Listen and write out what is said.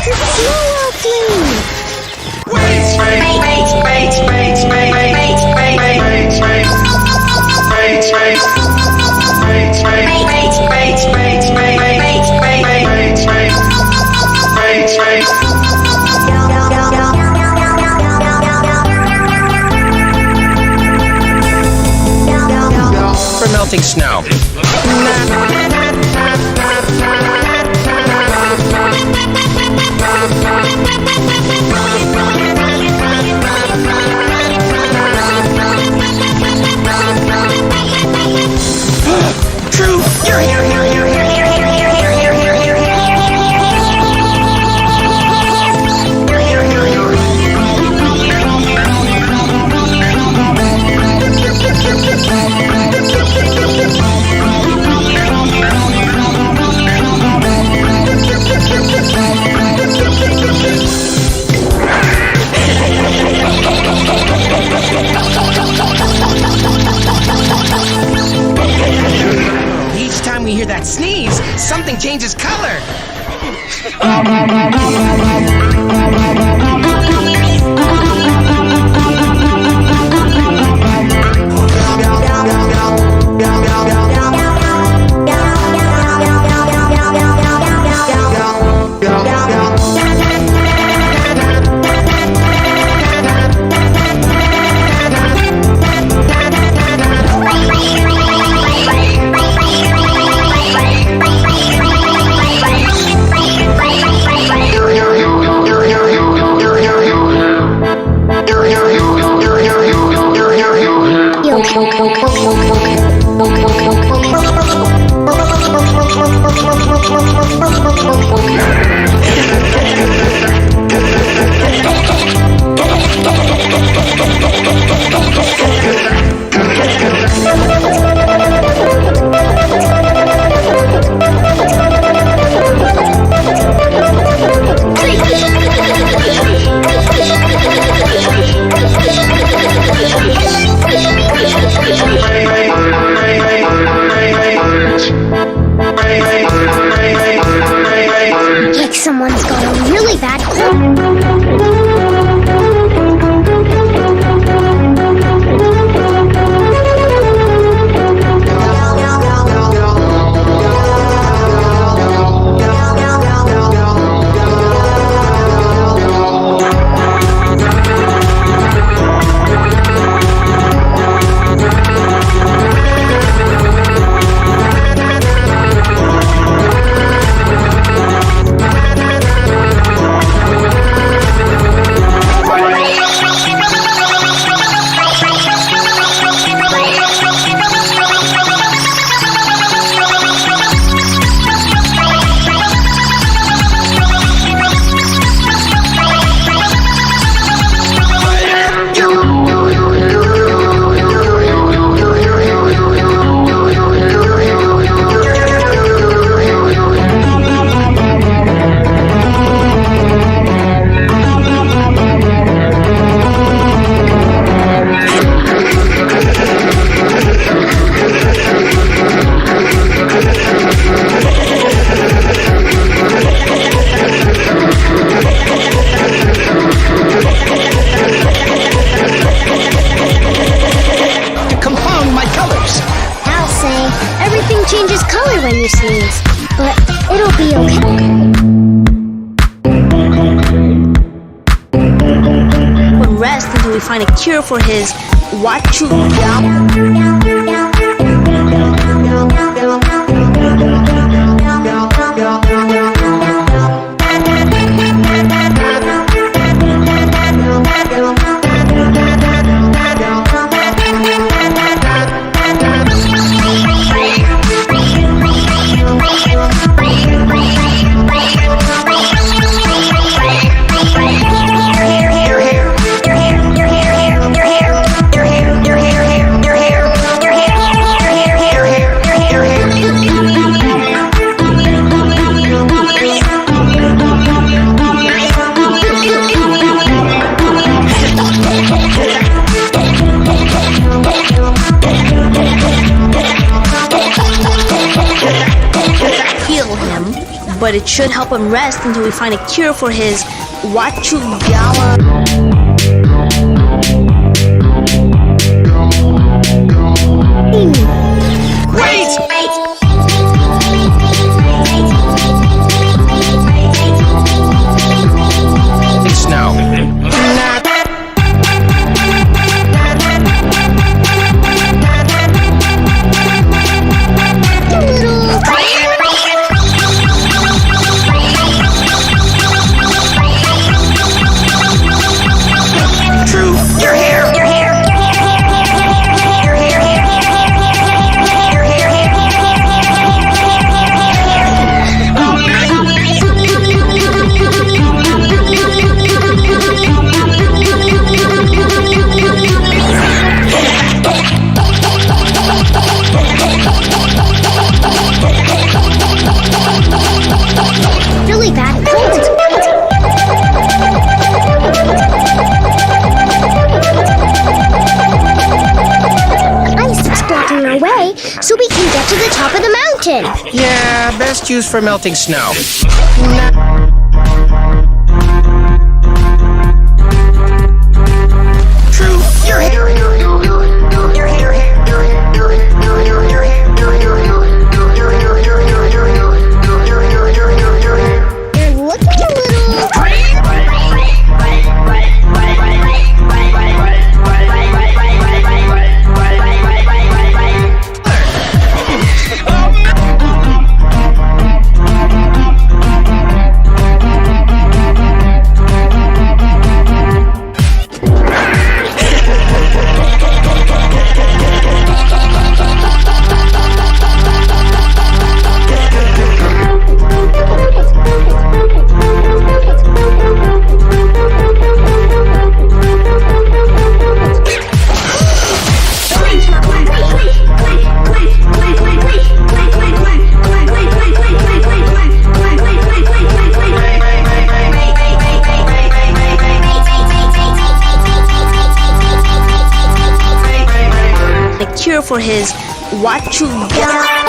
For melting snow. True. Each time we hear that sneeze, something changes color. Like someone's got a really bad cold. Everything changes color when you sneeze, but it'll be okay. We'll rest until we find a cure for his wachu yam. but it should help him rest until we find a cure for his Wachugala. Wait! Snow. True. Your hair. Your hair. Your hair. Your hair. Really bad and cold. Ice is blocking our way, so we can get to the top of the mountain. Yeah, best used for melting snow. True. Your hair. Your hair. You're looking a little... A cure for his Wachugala.